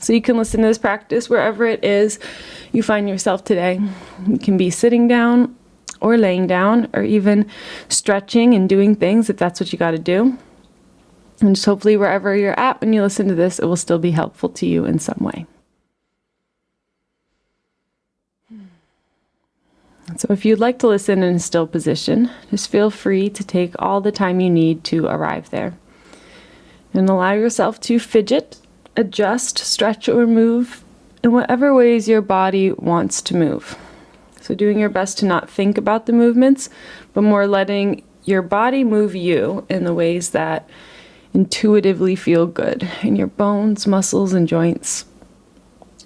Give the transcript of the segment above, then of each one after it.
So you can listen to this practice wherever it is you find yourself today. You can be sitting down or laying down, or even stretching and doing things if that's what you got to do. And just hopefully wherever you're at when you listen to this, it will still be helpful to you in some way. So if you'd like to listen in a still position, just feel free to take all the time you need to arrive there. And allow yourself to fidget, adjust, stretch, or move in whatever ways your body wants to move. So doing your best to not think about the movements, but more letting your body move you in the ways that intuitively feel good in your bones, muscles, and joints.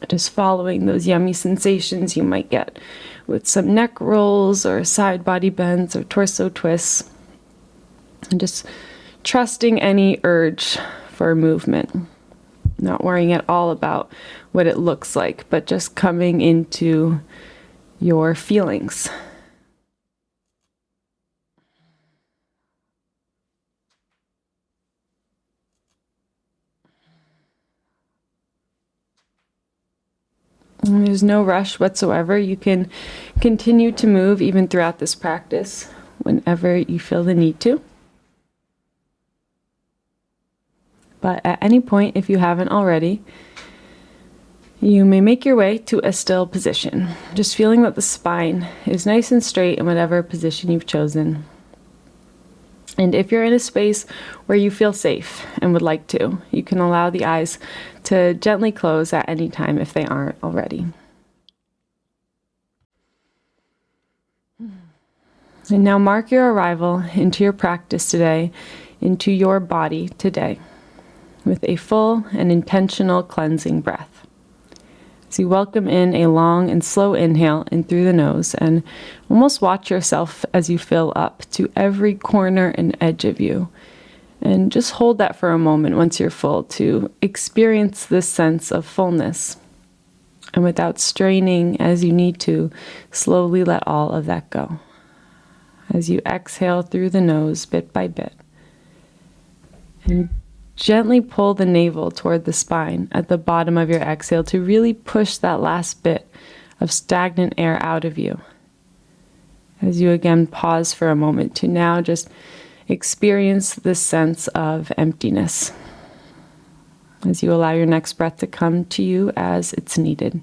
Just following those yummy sensations you might get with some neck rolls or side body bends or torso twists. And just trusting any urge for movement. Not worrying at all about what it looks like, but just coming into your feelings. And there's no rush whatsoever. You can continue to move even throughout this practice whenever you feel the need to. But at any point, if you haven't already, you may make your way to a still position, just feeling that the spine is nice and straight in whatever position you've chosen. And if you're in a space where you feel safe and would like to, you can allow the eyes to gently close at any time if they aren't already. And now mark your arrival into your practice today, into your body today, with a full and intentional cleansing breath. So you welcome in a long and slow inhale in through the nose, and almost watch yourself as you fill up to every corner and edge of you. And just hold that for a moment once you're full to experience this sense of fullness. And without straining as you need to, slowly let all of that go. As you exhale through the nose bit by bit. And gently pull the navel toward the spine at the bottom of your exhale to really push that last bit of stagnant air out of you. As you again pause for a moment to now just experience this sense of emptiness. As you allow your next breath to come to you as it's needed.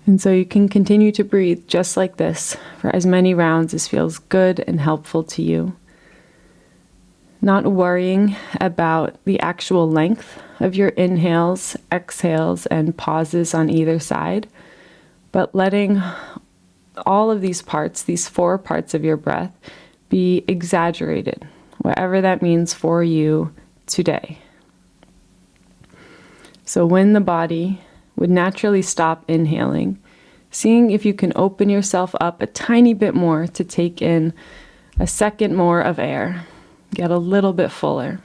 And so you can continue to breathe just like this for as many rounds as feels good and helpful to you. Not worrying about the actual length of your inhales, exhales, and pauses on either side, but letting all of these parts, these 4 parts of your breath, be exaggerated, whatever that means for you today. So when the body would naturally stop inhaling, seeing if you can open yourself up a tiny bit more to take in a second more of air. Get a little bit fuller.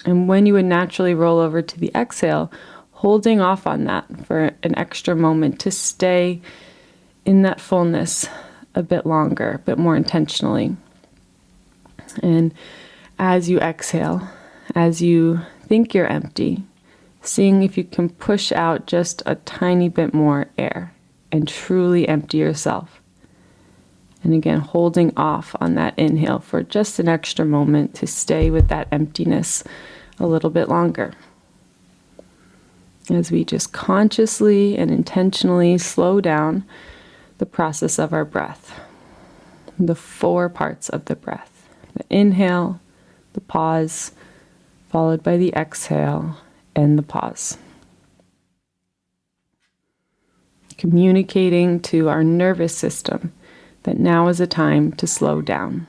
And when you would naturally roll over to the exhale, holding off on that for an extra moment to stay in that fullness a bit longer, a bit more intentionally. And as you exhale, as you think you're empty, seeing if you can push out just a tiny bit more air and truly empty yourself. And again, holding off on that inhale for just an extra moment to stay with that emptiness a little bit longer. As we just consciously and intentionally slow down the process of our breath. The 4 parts of the breath. The inhale, the pause, followed by the exhale and the pause. Communicating to our nervous system that now is a time to slow down.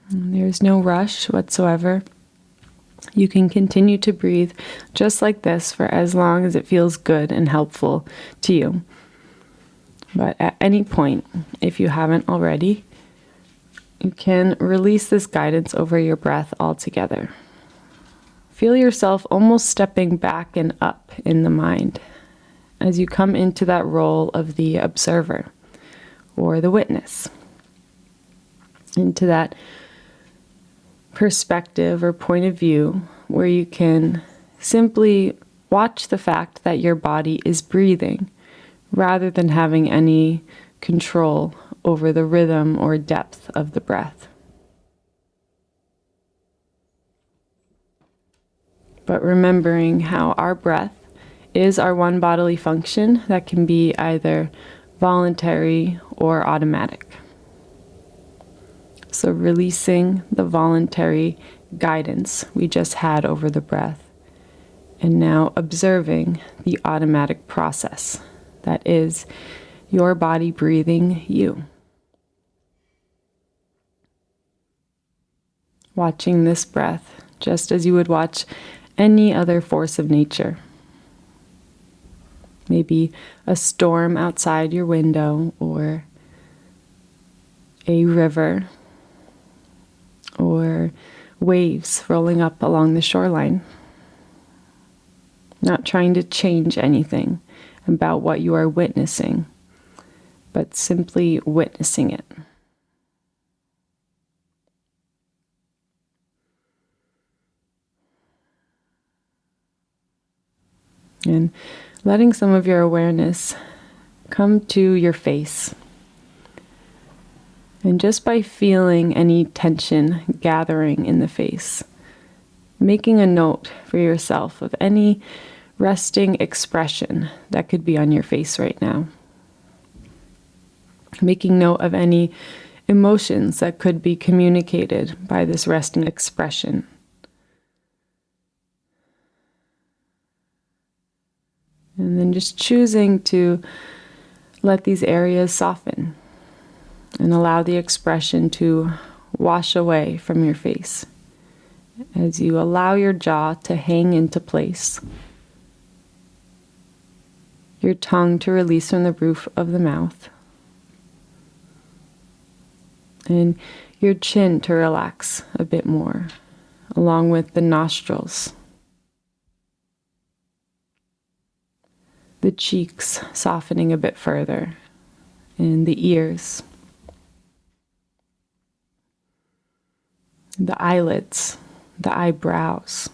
There's no rush whatsoever. You can continue to breathe just like this for as long as it feels good and helpful to you. But at any point, if you haven't already, you can release this guidance over your breath altogether. Feel yourself almost stepping back and up in the mind as you come into that role of the observer or the witness, into that perspective or point of view where you can simply watch the fact that your body is breathing rather than having any control over the rhythm or depth of the breath. But remembering how our breath is our one bodily function that can be either voluntary or automatic. So releasing the voluntary guidance we just had over the breath, and now observing the automatic process that is your body breathing you. Watching this breath just as you would watch any other force of nature. Maybe a storm outside your window, or a river, or waves rolling up along the shoreline. Not trying to change anything about what you are witnessing, but simply witnessing it. And letting some of your awareness come to your face. And just by feeling any tension gathering in the face, making a note for yourself of any resting expression that could be on your face right now. Making note of any emotions that could be communicated by this resting expression. And then just choosing to let these areas soften and allow the expression to wash away from your face as you allow your jaw to hang into place, your tongue to release from the roof of the mouth, and your chin to relax a bit more, along with the nostrils. The cheeks softening a bit further, and the ears, the eyelids, the eyebrows,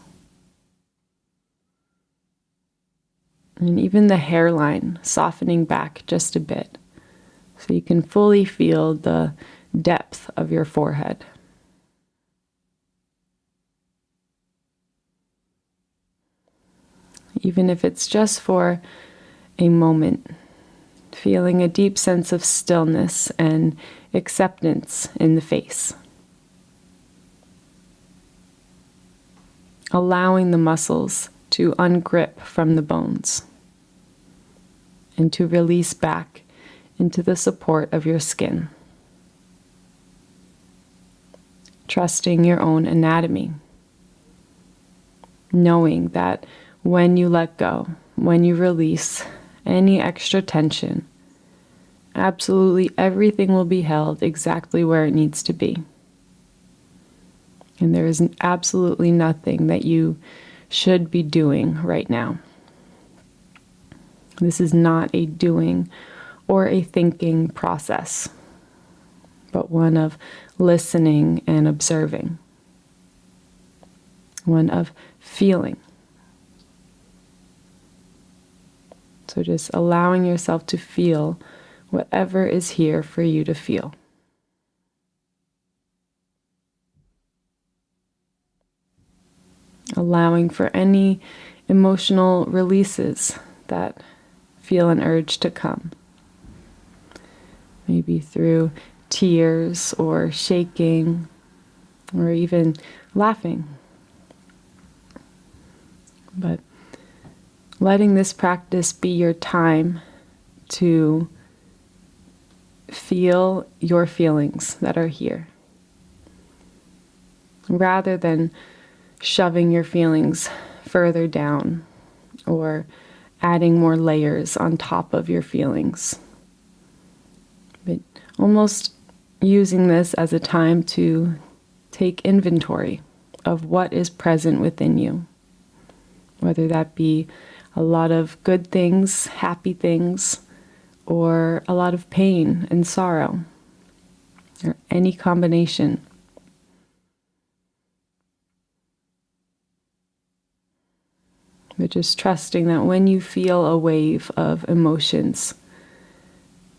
and even the hairline softening back just a bit, so you can fully feel the depth of your forehead. Even if it's just for a moment, feeling a deep sense of stillness and acceptance in the face. Allowing the muscles to ungrip from the bones and to release back into the support of your skin. Trusting your own anatomy, knowing that when you let go, when you release any extra tension, absolutely everything will be held exactly where it needs to be. And there is absolutely nothing that you should be doing right now. This is not a doing or a thinking process, but one of listening and observing, one of feeling. So just allowing yourself to feel whatever is here for you to feel. Allowing for any emotional releases that feel an urge to come. Maybe through tears or shaking or even laughing. But letting this practice be your time to feel your feelings that are here. rather than shoving your feelings further down or adding more layers on top of your feelings. But almost using this as a time to take inventory of what is present within you, whether that be a lot of good things, happy things, or a lot of pain and sorrow, or any combination. But just trusting that when you feel a wave of emotions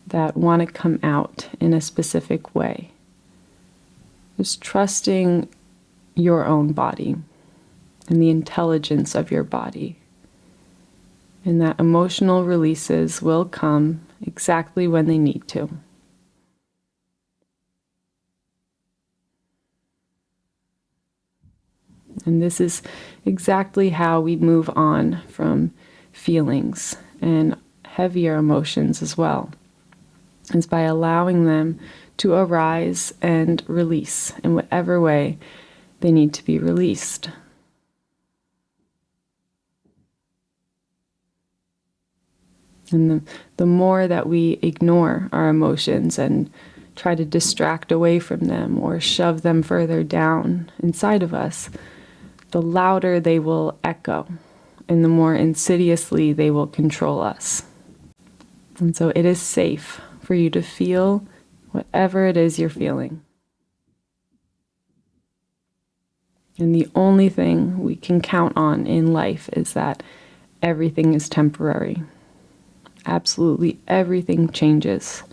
that want to come out in a specific way, just trusting your own body and the intelligence of your body, and that emotional releases will come exactly when they need to. And this is exactly how we move on from feelings and heavier emotions as well. It's by allowing them to arise and release in whatever way they need to be released. And the more that we ignore our emotions and try to distract away from them or shove them further down inside of us, the louder they will echo and the more insidiously they will control us. And so it is safe for you to feel whatever it is you're feeling. And the only thing we can count on in life is that everything is temporary. Absolutely everything changes,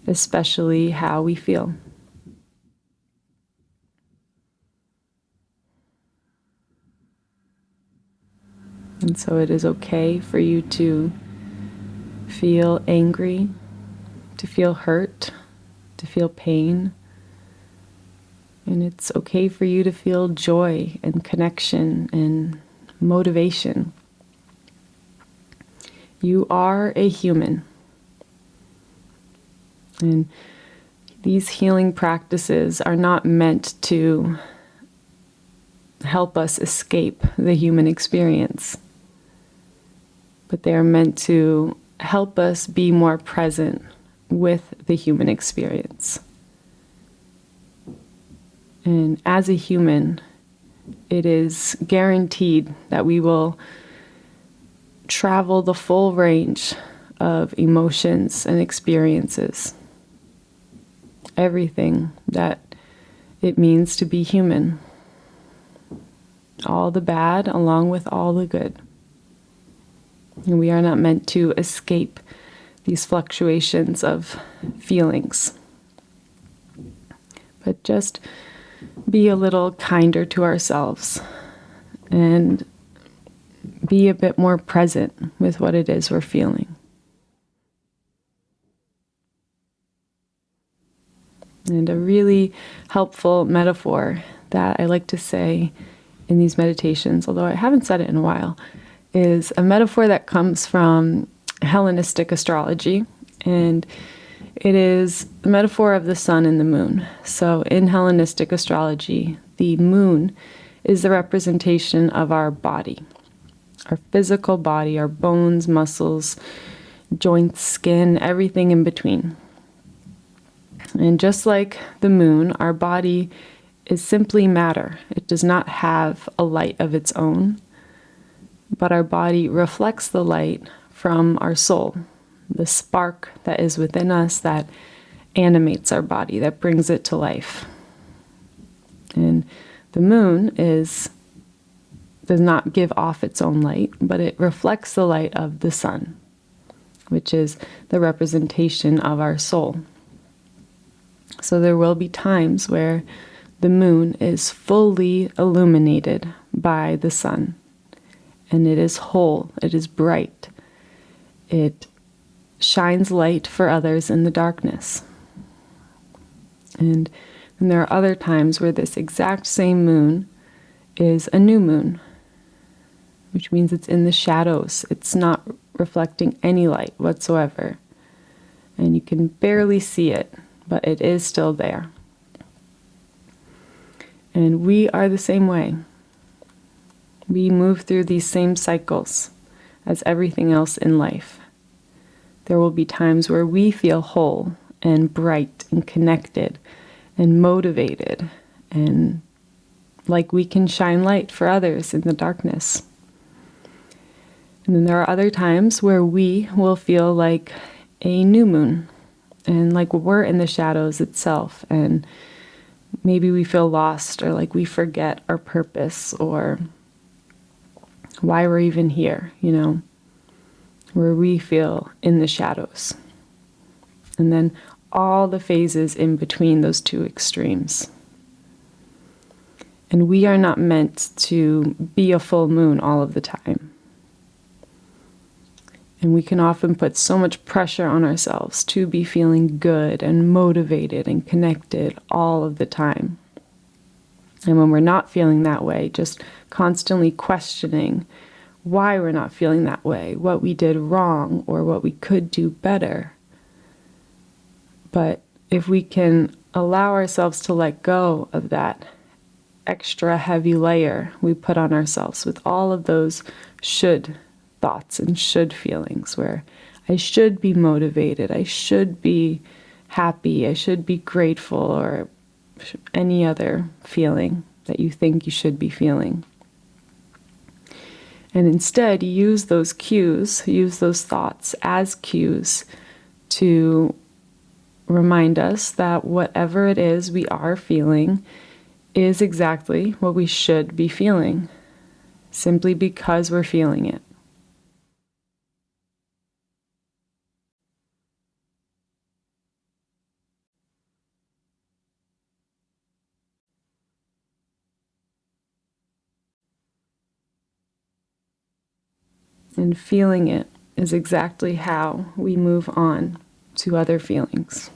especially how we feel. And so it is okay for you to feel angry, to feel hurt, to feel pain. And it's okay for you to feel joy and connection and motivation. You are a human. And these healing practices are not meant to help us escape the human experience, but they are meant to help us be more present with the human experience. And as a human, it is guaranteed that we will travel the full range of emotions and experiences. Everything that it means to be human. All the bad along with all the good. And we are not meant to escape these fluctuations of feelings, but just be a little kinder to ourselves and be a bit more present with what it is we're feeling. And a really helpful metaphor that I like to say in these meditations, although I haven't said it in a while, is a metaphor that comes from Hellenistic astrology, and it is the metaphor of the sun and the moon. So in Hellenistic astrology, the moon is the representation of our body, our physical body, our bones, muscles, joints, skin, everything in between. And just like the moon, our body is simply matter. It does not have a light of its own, but our body reflects the light from our soul, the spark that is within us that animates our body, that brings it to life. And the moon does not give off its own light, but it reflects the light of the sun, which is the representation of our soul. So there will be times where the moon is fully illuminated by the sun, and it is whole, it is bright, it shines light for others in the darkness. And then there are other times where this exact same moon is a new moon, which means it's in the shadows. It's not reflecting any light whatsoever. And you can barely see it, but it is still there. And we are the same way. We move through these same cycles as everything else in life. There will be times where we feel whole and bright and connected and motivated and like we can shine light for others in the darkness. And then there are other times where we will feel like a new moon and like we're in the shadows itself, and maybe we feel lost or like we forget our purpose or why we're even here, where we feel in the shadows. And then all the phases in between those two extremes. And we are not meant to be a full moon all of the time. And we can often put so much pressure on ourselves to be feeling good and motivated and connected all of the time. And when we're not feeling that way, just constantly questioning why we're not feeling that way, what we did wrong, or what we could do better. But if we can allow ourselves to let go of that extra heavy layer we put on ourselves with all of those should thoughts and should feelings, where I should be motivated, I should be happy, I should be grateful, or any other feeling that you think you should be feeling. And instead use those cues, use those thoughts as cues to remind us that whatever it is we are feeling is exactly what we should be feeling, simply because we're feeling it. And feeling it is exactly how we move on to other feelings.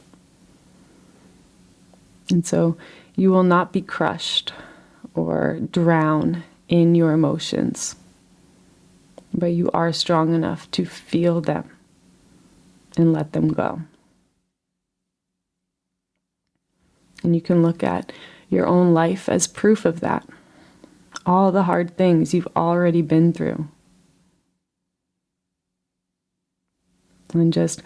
And so you will not be crushed or drown in your emotions, but you are strong enough to feel them and let them go. And you can look at your own life as proof of that. All the hard things you've already been through. And just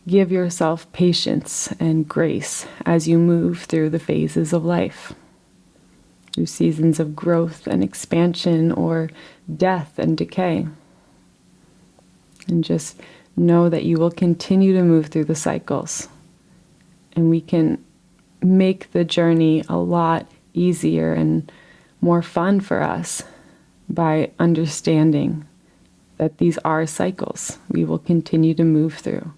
give yourself patience and grace as you move through the phases of life, through seasons of growth and expansion or death and decay. And just know that you will continue to move through the cycles. And we can make the journey a lot easier and more fun for us by understanding that these are cycles we will continue to move through.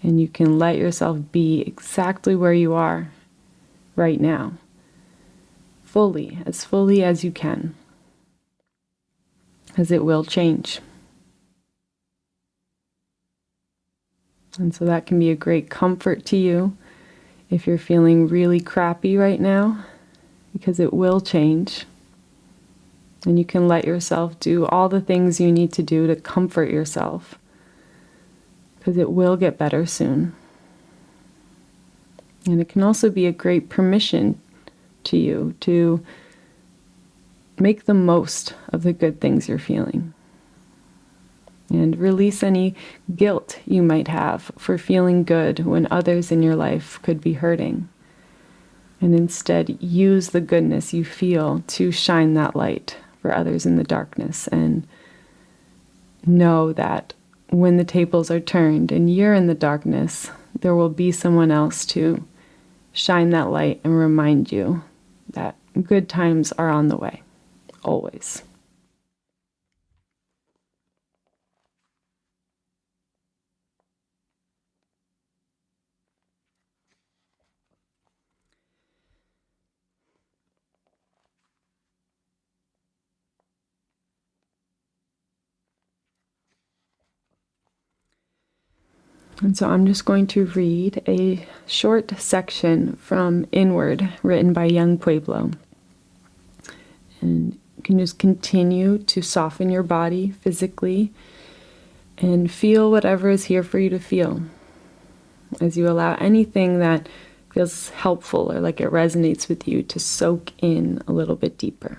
And you can let yourself be exactly where you are right now, fully as you can, as it will change. And so that can be a great comfort to you if you're feeling really crappy right now, because it will change. And you can let yourself do all the things you need to do to comfort yourself, because it will get better soon. And it can also be a great permission to you to make the most of the good things you're feeling. And release any guilt you might have for feeling good when others in your life could be hurting. And instead use the goodness you feel to shine that light for others in the darkness, and know that when the tables are turned and you're in the darkness, there will be someone else to shine that light and remind you that good times are on the way, always. And so I'm just going to read a short section from Inward, written by Young Pueblo. And you can just continue to soften your body physically and feel whatever is here for you to feel, as you allow anything that feels helpful or like it resonates with you to soak in a little bit deeper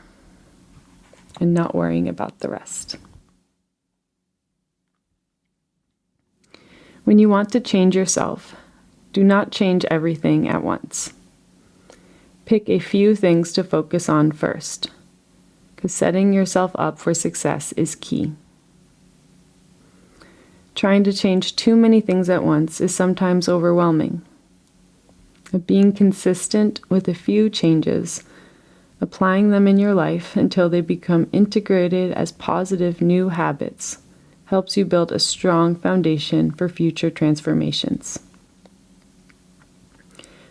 and not worrying about the rest. When you want to change yourself, do not change everything at once. Pick a few things to focus on first, because setting yourself up for success is key. Trying to change too many things at once is sometimes overwhelming. But being consistent with a few changes, applying them in your life until they become integrated as positive new habits, helps you build a strong foundation for future transformations.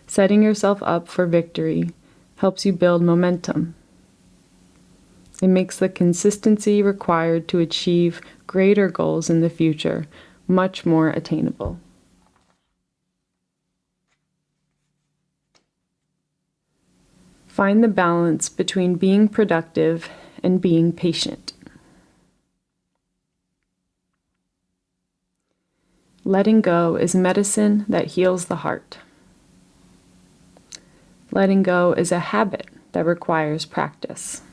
Setting yourself up for victory helps you build momentum. It makes the consistency required to achieve greater goals in the future much more attainable. Find the balance between being productive and being patient. Letting go is medicine that heals the heart. Letting go is a habit that requires practice.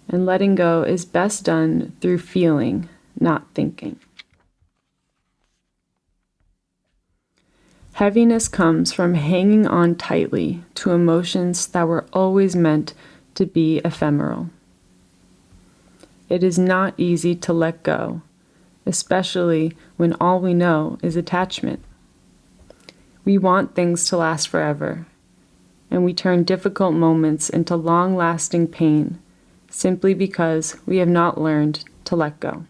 And letting go is best done through feeling, not thinking. Heaviness comes from hanging on tightly to emotions that were always meant to be ephemeral. It is not easy to let go, especially when all we know is attachment. We want things to last forever, and we turn difficult moments into long-lasting pain simply because we have not learned to let go.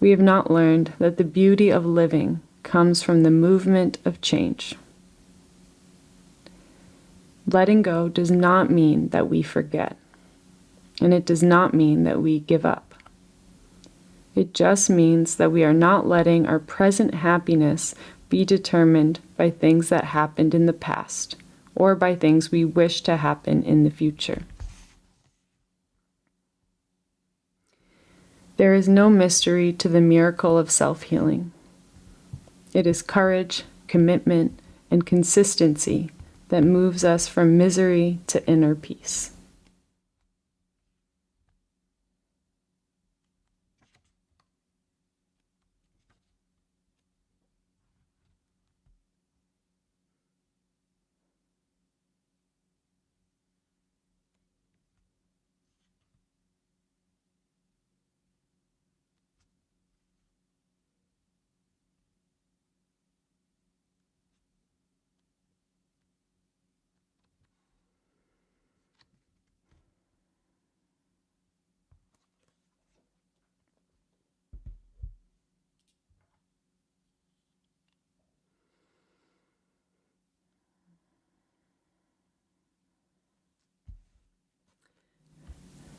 We have not learned that the beauty of living comes from the movement of change. Letting go does not mean that we forget, and it does not mean that we give up. It just means that we are not letting our present happiness be determined by things that happened in the past or by things we wish to happen in the future. There is no mystery to the miracle of self-healing. It is courage, commitment, and consistency that moves us from misery to inner peace.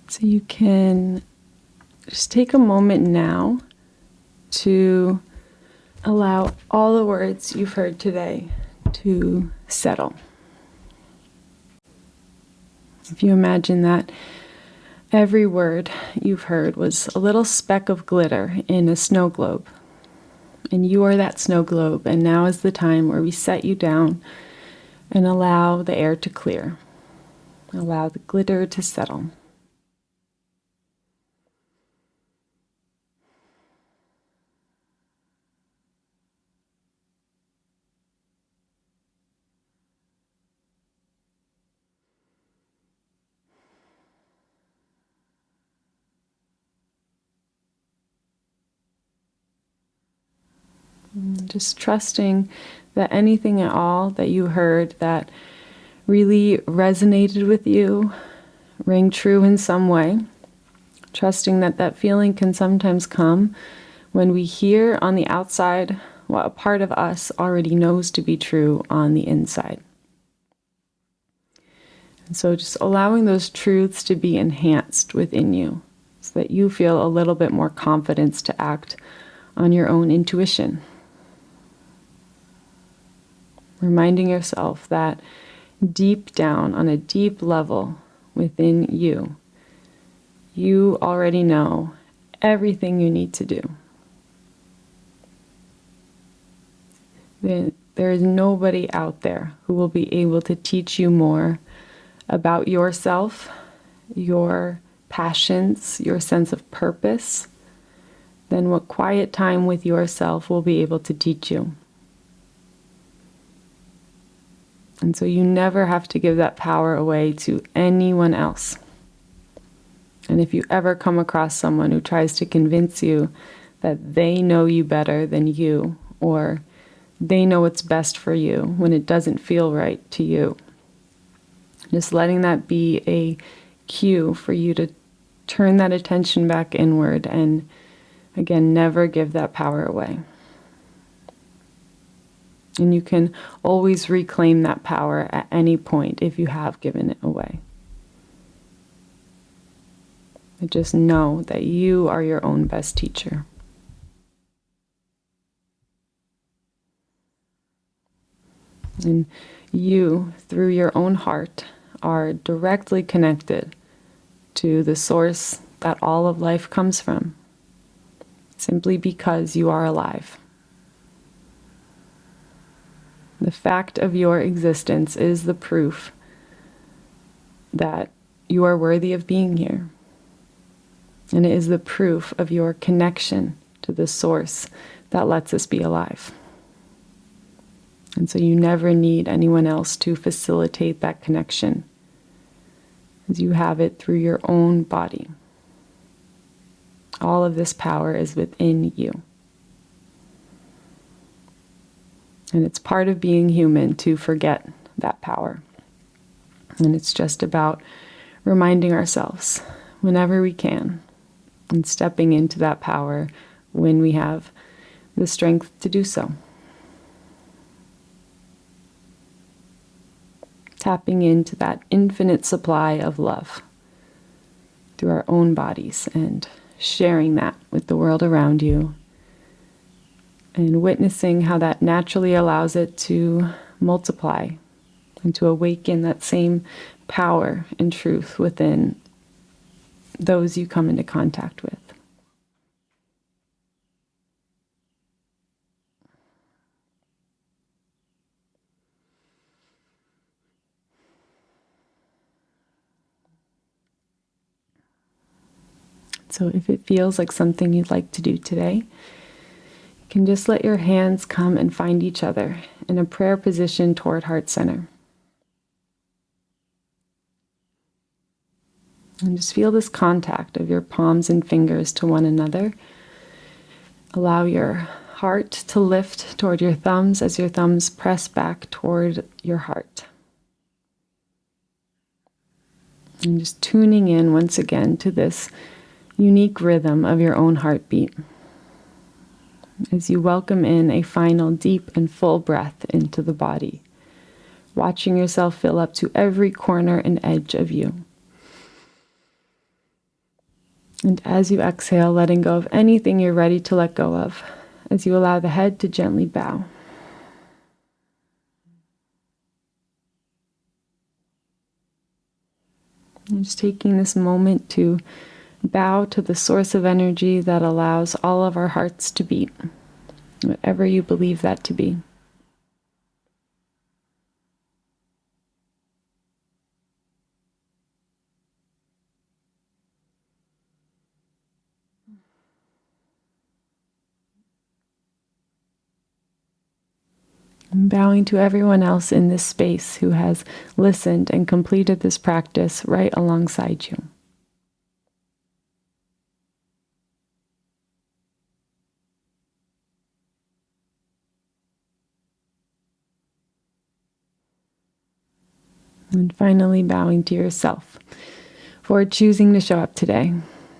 So you can just take a moment now to allow all the words you've heard today to settle. If you imagine that every word you've heard was a little speck of glitter in a snow globe, and you are that snow globe, and now is the time where we set you down and allow the air to clear, allow the glitter to settle. Just trusting that anything at all that you heard that really resonated with you, rang true in some way, trusting that that feeling can sometimes come when we hear on the outside what a part of us already knows to be true on the inside. And so just allowing those truths to be enhanced within you so that you feel a little bit more confidence to act on your own intuition. Reminding yourself that deep down, on a deep level within you, you already know everything you need to do. There is nobody out there who will be able to teach you more about yourself, your passions, your sense of purpose, than what quiet time with yourself will be able to teach you. And so you never have to give that power away to anyone else. And if you ever come across someone who tries to convince you that they know you better than you, or they know what's best for you when it doesn't feel right to you, just letting that be a cue for you to turn that attention back inward and, again, never give that power away. And you can always reclaim that power at any point if you have given it away. But just know that you are your own best teacher. And you, through your own heart, are directly connected to the source that all of life comes from, simply because you are alive. The fact of your existence is the proof that you are worthy of being here. And it is the proof of your connection to the source that lets us be alive. And so you never need anyone else to facilitate that connection, as you have it through your own body. All of this power is within you. And it's part of being human to forget that power. And it's just about reminding ourselves whenever we can and stepping into that power when we have the strength to do so. Tapping into that infinite supply of love through our own bodies and sharing that with the world around you, and witnessing how that naturally allows it to multiply and to awaken that same power and truth within those you come into contact with. So if it feels like something you'd like to do today, you can just let your hands come and find each other in a prayer position toward heart center. And just feel this contact of your palms and fingers to one another. Allow your heart to lift toward your thumbs as your thumbs press back toward your heart. And just tuning in once again to this unique rhythm of your own heartbeat, as you welcome in a final deep and full breath into the body, watching yourself fill up to every corner and edge of you. And as you exhale, letting go of anything you're ready to let go of, as you allow the head to gently bow. And just taking this moment to bow to the source of energy that allows all of our hearts to beat, whatever you believe that to be. And bowing to everyone else in this space who has listened and completed this practice right alongside you. And finally, bowing to yourself for choosing to show up today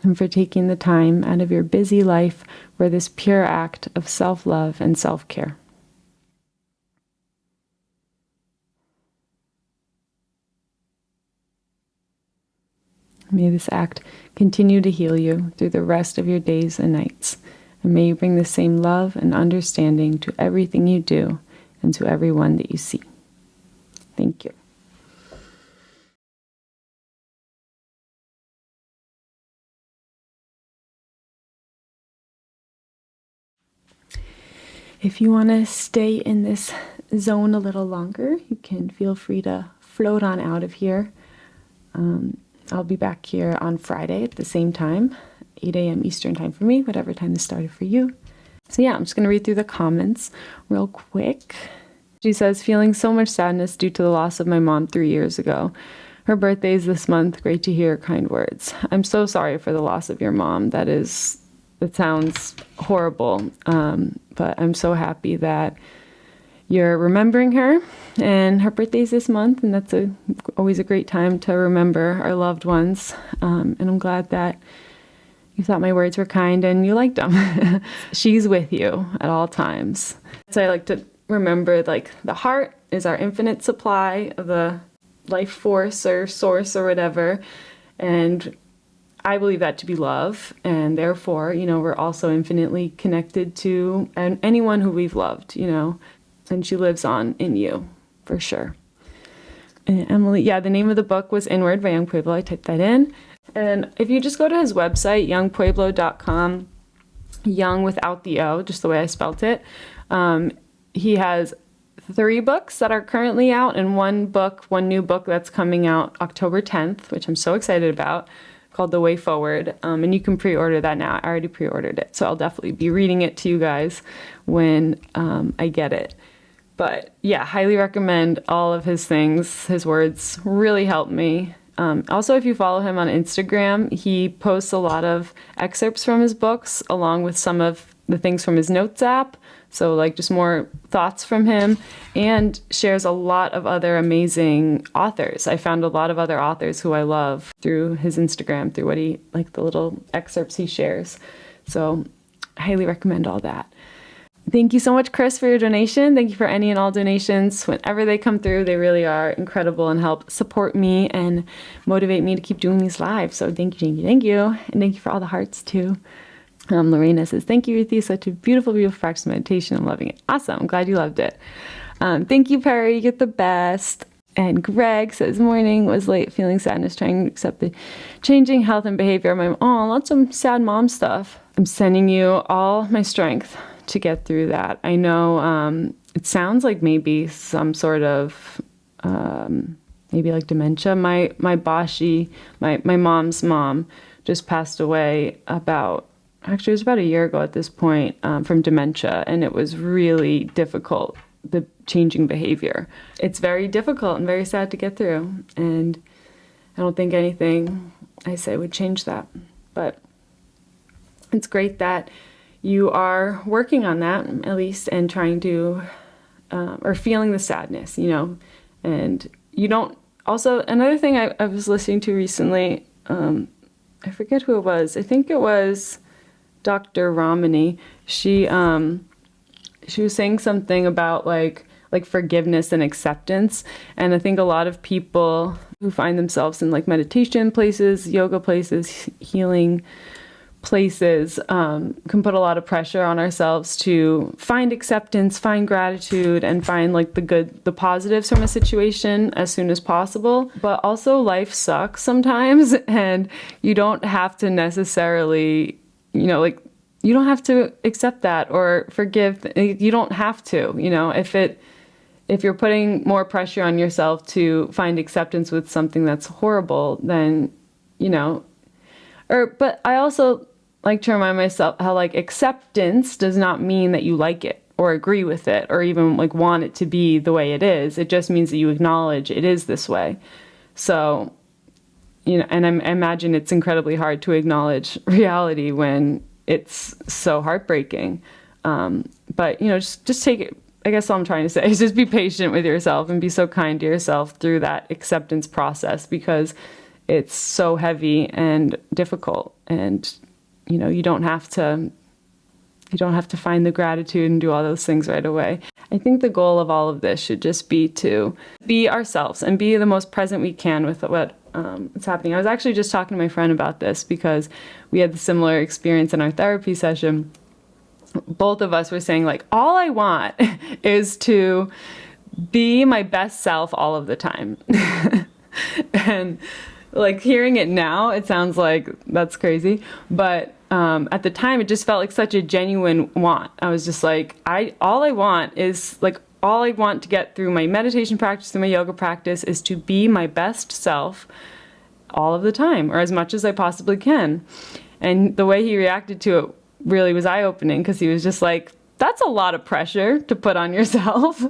and for taking the time out of your busy life for this pure act of self-love and self-care. May this act continue to heal you through the rest of your days and nights. And may you bring the same love and understanding to everything you do and to everyone that you see. Thank you. If you want to stay in this zone a little longer, you can feel free to float on out of here. I'll be back here on Friday at the same time, 8 a.m. Eastern time for me, whatever time this started for you. So yeah, I'm just going to read through the comments real quick. She says, feeling so much sadness due to the loss of my mom 3 years ago. Her birthday is this month. Great to hear kind words. I'm so sorry for the loss of your mom. That sounds horrible. But I'm so happy that you're remembering her, and her birthday is this month, and that's always a great time to remember our loved ones. And I'm glad that you thought my words were kind and you liked them. She's with you at all times. So I like to remember, like, the heart is our infinite supply of the life force or source or whatever. And I believe that to be love. And therefore, we're also infinitely connected to anyone who we've loved, and she lives on in you for sure. And Emily, yeah, the name of the book was Inward by Young Pueblo. I typed that in. And if you just go to his website, youngpueblo.com, young without the O, just the way I spelt it, he has 3 books that are currently out and one new book that's coming out October 10th, which I'm so excited about, called The Way Forward. And you can pre-order that now. I already pre-ordered it, so I'll definitely be reading it to you guys when I get it. But yeah, highly recommend all of his things. His words really helped me. Also, if you follow him on Instagram, he posts a lot of excerpts from his books along with some of the things from his notes app. So like just more thoughts from him, and shares a lot of other amazing authors. I found a lot of other authors who I love through his Instagram, through the little excerpts he shares. So I highly recommend all that. Thank you so much, Chris, for your donation. Thank you for any and all donations. Whenever they come through, they really are incredible and help support me and motivate me to keep doing these lives. So thank you, thank you, thank you. And thank you for all the hearts, too. Lorena says, thank you, Ruthie. Such a beautiful, beautiful practice of meditation. I'm loving it. Awesome. I'm glad you loved it. Thank you, Perry. You get the best. And Greg says, morning, was late, feeling sadness, trying to accept the changing health and behavior of my mom. Lots of sad mom stuff. I'm sending you all my strength to get through that. I know it sounds like maybe some sort of maybe like dementia. My Bashi, my mom's mom, just passed away it was about a year ago at this point, from dementia, and it was really difficult, the changing behavior. It's very difficult and very sad to get through, and I don't think anything I say would change that. But it's great that you are working on that, at least, and trying to, or feeling the sadness, and you don't, also, another thing I was listening to recently, I forget who it was. I think it was Dr. Ramani. She was saying something about like forgiveness and acceptance. And I think a lot of people who find themselves in like meditation places, yoga places, healing places, can put a lot of pressure on ourselves to find acceptance, find gratitude, and find like the positives from a situation as soon as possible. But also life sucks sometimes, and you don't have to necessarily, you don't have to accept that or forgive. You don't have to, if you're putting more pressure on yourself to find acceptance with something that's horrible, then, but I also like to remind myself how like acceptance does not mean that you like it or agree with it or even like want it to be the way it is. It just means that you acknowledge it is this way. So, and I imagine it's incredibly hard to acknowledge reality when it's so heartbreaking. But, just take it. I guess all I'm trying to say is just be patient with yourself and be so kind to yourself through that acceptance process, because it's so heavy and difficult, and you don't have to find the gratitude and do all those things right away. I think the goal of all of this should just be to be ourselves and be the most present we can with what's happening. I was actually just talking to my friend about this because we had a similar experience in our therapy session. Both of us were saying like, all I want is to be my best self all of the time. And like hearing it now, it sounds like that's crazy. But at the time, it just felt like such a genuine want. I was just like, all I want to get through my meditation practice, through my yoga practice, is to be my best self all of the time, or as much as I possibly can. And the way he reacted to it really was eye-opening, because he was just like, that's a lot of pressure to put on yourself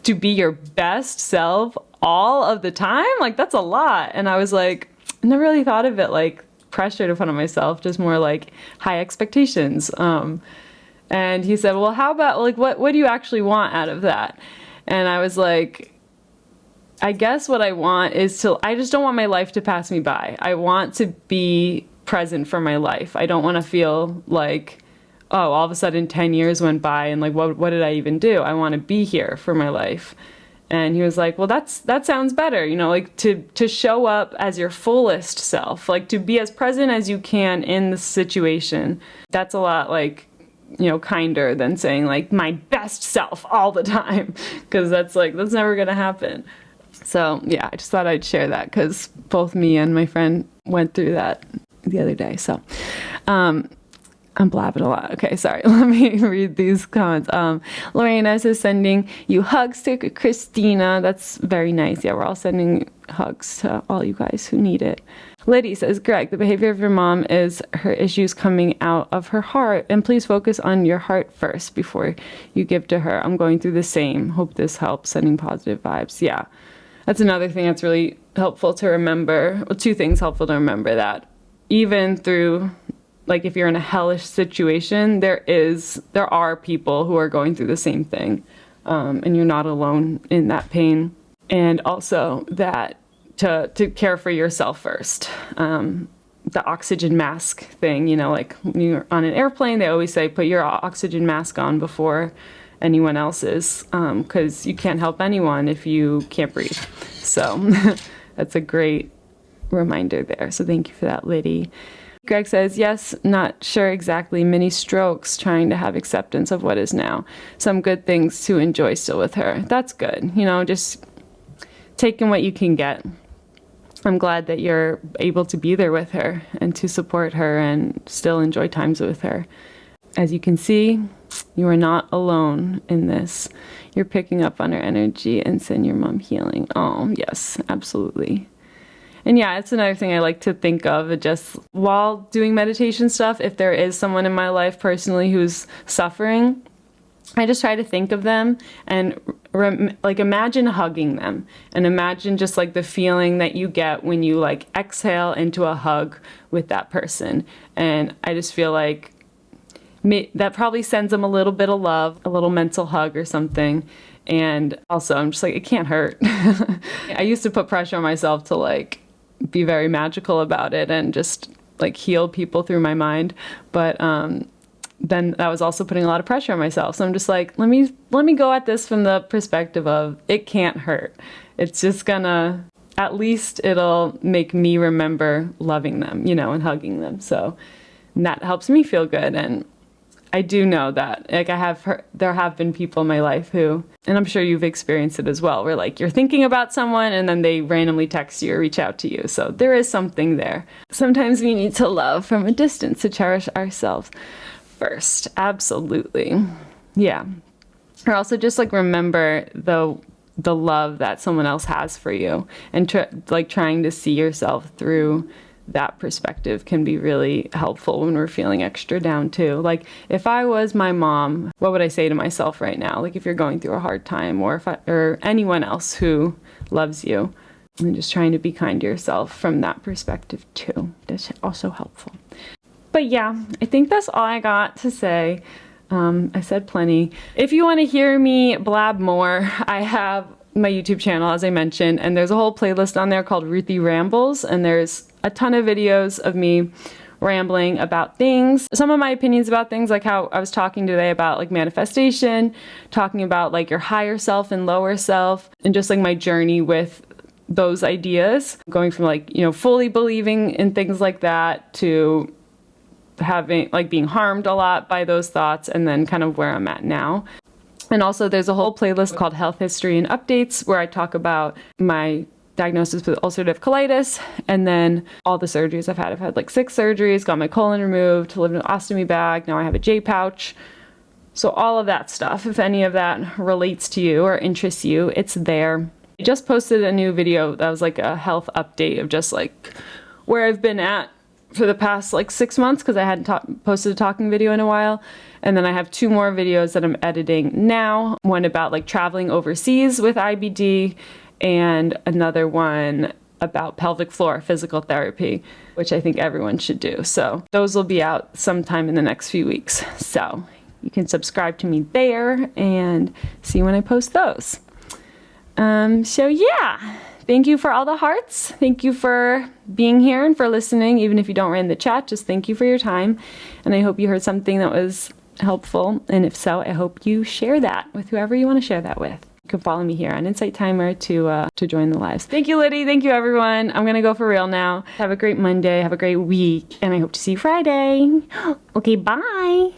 to be your best self all of the time. Like, that's a lot. And I was like, I never really thought of it like pressure to put on myself, just more like high expectations. And he said, well, how about, like, what do you actually want out of that? And I was like, I guess what I want is I just don't want my life to pass me by. I want to be present for my life. I don't want to feel like, oh, all of a sudden 10 years went by and like, what did I even do? I want to be here for my life. And he was like, well, that sounds better. You know, like to show up as your fullest self, like to be as present as you can in the situation. That's a lot like, you know, kinder than saying like my best self all the time. Cause that's never going to happen. So yeah, I just thought I'd share that because both me and my friend went through that the other day. So, I'm blabbing a lot. Okay, sorry. Let me read these comments. Lorena is sending you hugs to Christina. That's very nice. Yeah, we're all sending hugs to all you guys who need it. Liddy says, Greg, the behavior of your mom is her issues coming out of her heart, and please focus on your heart first before you give to her. I'm going through the same. Hope this helps, sending positive vibes. Yeah, that's another thing that's really helpful to remember. Well, two things helpful to remember, that even through, like, if you're in a hellish situation, there are people who are going through the same thing, and you're not alone in that pain. And also that to care for yourself first. The oxygen mask thing, you know, like when you're on an airplane, they always say, put your oxygen mask on before anyone else's, because you can't help anyone if you can't breathe. So that's a great reminder there. So thank you for that, Liddy. Greg says, yes, not sure exactly, mini strokes, trying to have acceptance of what is now. Some good things to enjoy still with her. That's good. You know, just taking what you can get. I'm glad that you're able to be there with her and to support her and still enjoy times with her. As you can see, you are not alone in this. You're picking up on her energy and send your mom healing. Oh, yes, absolutely. And yeah, it's another thing I like to think of, just while doing meditation stuff, if there is someone in my life personally who's suffering, I just try to think of them and like imagine hugging them, and imagine just like the feeling that you get when you like exhale into a hug with that person. And I just feel like that probably sends them a little bit of love, a little mental hug or something. And also I'm just like, it can't hurt. I used to put pressure on myself to like be very magical about it and just like heal people through my mind, but then that was also putting a lot of pressure on myself. So I'm just like, let me go at this from the perspective of it can't hurt. It's just gonna, at least it'll make me remember loving them, you know, and hugging them. So that helps me feel good. And I do know that, like, there have been people in my life who, and I'm sure you've experienced it as well, where like you're thinking about someone and then they randomly text you or reach out to you. So there is something there. Sometimes we need to love from a distance to cherish ourselves first. Absolutely. Yeah. Or also just like remember the love that someone else has for you, and trying to see yourself through that perspective can be really helpful when we're feeling extra down too. Like if I was my mom, what would I say to myself right now? Like if you're going through a hard time, or anyone else who loves you, and just trying to be kind to yourself from that perspective too. That's also helpful. But yeah, I think that's all I got to say. I said plenty. If you want to hear me blab more, I have my YouTube channel, as I mentioned, and there's a whole playlist on there called Ruthie Rambles, and there's a ton of videos of me rambling about things. Some of my opinions about things, like how I was talking today about like manifestation, talking about like your higher self and lower self, and just like my journey with those ideas, going from like, you know, fully believing in things like that to having like being harmed a lot by those thoughts, and then kind of where I'm at now. And also there's a whole playlist called Health History and Updates, where I talk about my diagnosis with ulcerative colitis, and then all the surgeries I've had. I've had like 6 surgeries, got my colon removed, lived in an ostomy bag, now I have a J pouch. So all of that stuff, if any of that relates to you or interests you, it's there. I just posted a new video that was like a health update of just like where I've been at for the past like 6 months, because I hadn't posted a talking video in a while. And then I have 2 more videos that I'm editing now. One about like traveling overseas with IBD, and another one about pelvic floor physical therapy, which I think everyone should do. So those will be out sometime in the next few weeks. So you can subscribe to me there and see when I post those. So yeah, thank you for all the hearts. Thank you for being here and for listening. Even if you don't write in the chat, just thank you for your time. And I hope you heard something that was helpful. And if so, I hope you share that with whoever you want to share that with. You can follow me here on Insight Timer to join the lives. Thank you, Liddy. Thank you, everyone. I'm going to go for real now. Have a great Monday. Have a great week. And I hope to see you Friday. Okay, bye.